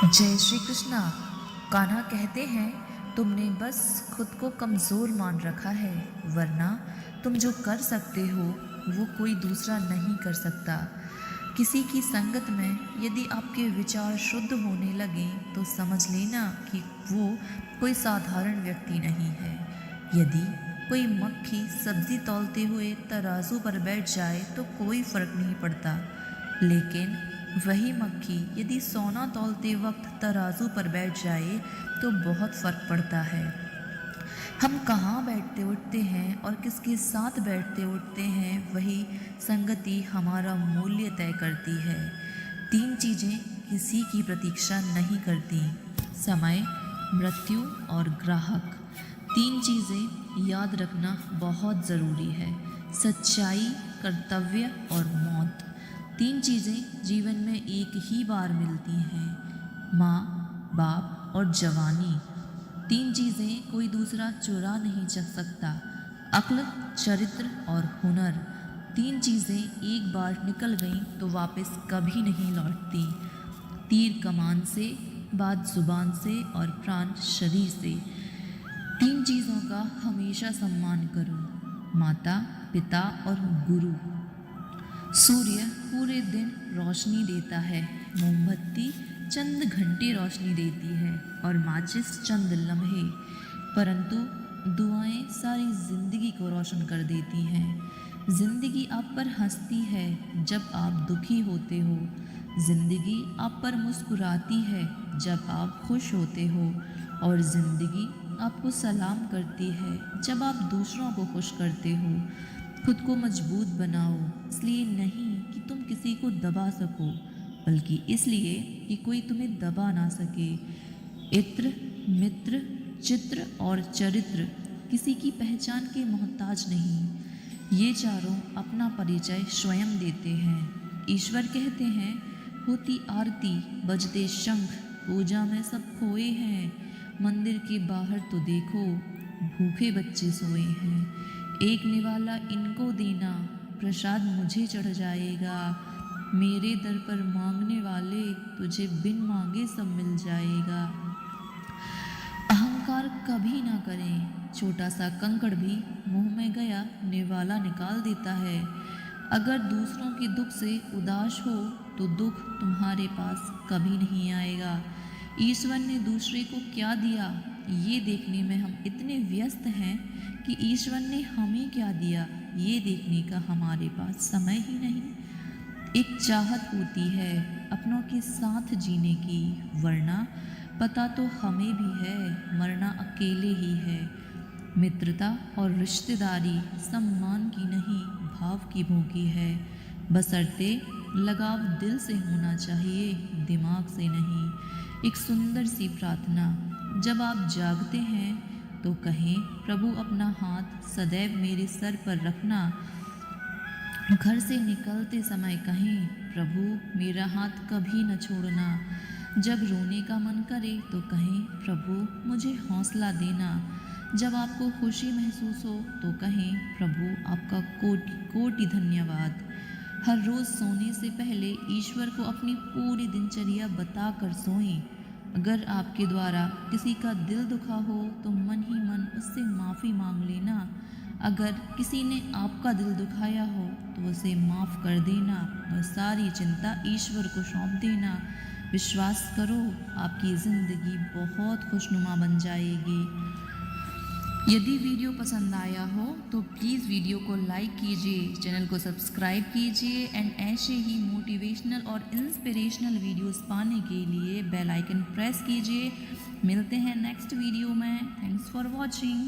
जय श्री कृष्णा। कान्हा कहते हैं तुमने बस खुद को कमज़ोर मान रखा है, वरना तुम जो कर सकते हो वो कोई दूसरा नहीं कर सकता। किसी की संगत में यदि आपके विचार शुद्ध होने लगें तो समझ लेना कि वो कोई साधारण व्यक्ति नहीं है। यदि कोई मक्खी सब्जी तौलते हुए तराजू पर बैठ जाए तो कोई फर्क नहीं पड़ता, लेकिन वही मक्खी यदि सोना तौलते वक्त तराजू पर बैठ जाए तो बहुत फर्क पड़ता है। हम कहाँ बैठते उठते हैं और किसके साथ बैठते उठते हैं, वही संगति हमारा मूल्य तय करती है। तीन चीज़ें किसी की प्रतीक्षा नहीं करती: समय, मृत्यु और ग्राहक। तीन चीज़ें याद रखना बहुत ज़रूरी है: सच्चाई, कर्तव्य और मौत। तीन चीज़ें जीवन में एक ही बार मिलती हैं: माँ, बाप और जवानी। तीन चीज़ें कोई दूसरा चुरा नहीं सकता: अक्ल, चरित्र और हुनर। तीन चीज़ें एक बार निकल गईं तो वापस कभी नहीं लौटती: तीर कमान से, बात जुबान से और प्राण शरीर से। तीन चीज़ों का हमेशा सम्मान करो: माता, पिता और गुरु। सूर्य पूरे दिन रोशनी देता है, मोमबत्ती चंद घंटे रोशनी देती है और माचिस चंद लम्हे, परंतु दुआएं सारी जिंदगी को रोशन कर देती हैं। जिंदगी आप पर हंसती है जब आप दुखी होते हो, जिंदगी आप पर मुस्कुराती है जब आप खुश होते हो, और जिंदगी आपको सलाम करती है जब आप दूसरों को खुश करते हो। खुद को मजबूत बनाओ, इसलिए नहीं कि तुम किसी को दबा सको, बल्कि इसलिए कि कोई तुम्हें दबा ना सके। इत्र, मित्र, चित्र और चरित्र किसी की पहचान के मोहताज नहीं। ये चारों अपना परिचय स्वयं देते हैं। ईश्वर कहते हैं, होती आरती, बजते शंख, पूजा में सब खोए हैं, मंदिर के बाहर तो देखो, भूखे बच्चे सोए हैं। एक निवाला इनको देना, प्रसाद मुझे चढ़ जाएगा, मेरे दर पर मांगने वाले तुझे बिन मांगे सब मिल जाएगा। अहंकार कभी ना करें, छोटा सा कंकड़ भी मुंह में गया निवाला निकाल देता है। अगर दूसरों के दुख से उदास हो तो दुख तुम्हारे पास कभी नहीं आएगा। ईश्वर ने दूसरे को क्या दिया ये देखने में हम इतने व्यस्त हैं कि ईश्वर ने हमें क्या दिया ये देखने का हमारे पास समय ही नहीं। एक चाहत होती है अपनों के साथ जीने की, वरना पता तो हमें भी है मरना अकेले ही है। मित्रता और रिश्तेदारी सम्मान की नहीं, भाव की भूखी है, बशर्ते लगाव दिल से होना चाहिए, दिमाग से नहीं। एक सुंदर सी प्रार्थना: जब आप जागते हैं तो कहें, प्रभु अपना हाथ सदैव मेरे सर पर रखना। घर से निकलते समय कहें, प्रभु मेरा हाथ कभी न छोड़ना। जब रोने का मन करे तो कहें, प्रभु मुझे हौसला देना। जब आपको खुशी महसूस हो तो कहें, प्रभु आपका कोटि कोटि धन्यवाद। हर रोज़ सोने से पहले ईश्वर को अपनी पूरी दिनचर्या बताकर सोएं। अगर आपके द्वारा किसी का दिल दुखा हो तो मन ही मन उससे माफ़ी मांग लेना। अगर किसी ने आपका दिल दुखाया हो तो उसे माफ़ कर देना और सारी चिंता ईश्वर को सौंप देना। विश्वास करो, आपकी ज़िंदगी बहुत खुशनुमा बन जाएगी। यदि वीडियो पसंद आया हो तो प्लीज़ वीडियो को लाइक कीजिए, चैनल को सब्सक्राइब कीजिए एंड ऐसे ही मोटिवेशनल और इंस्पिरेशनल वीडियोस पाने के लिए बेल आइकन प्रेस कीजिए। मिलते हैं नेक्स्ट वीडियो में। Thanks for watching.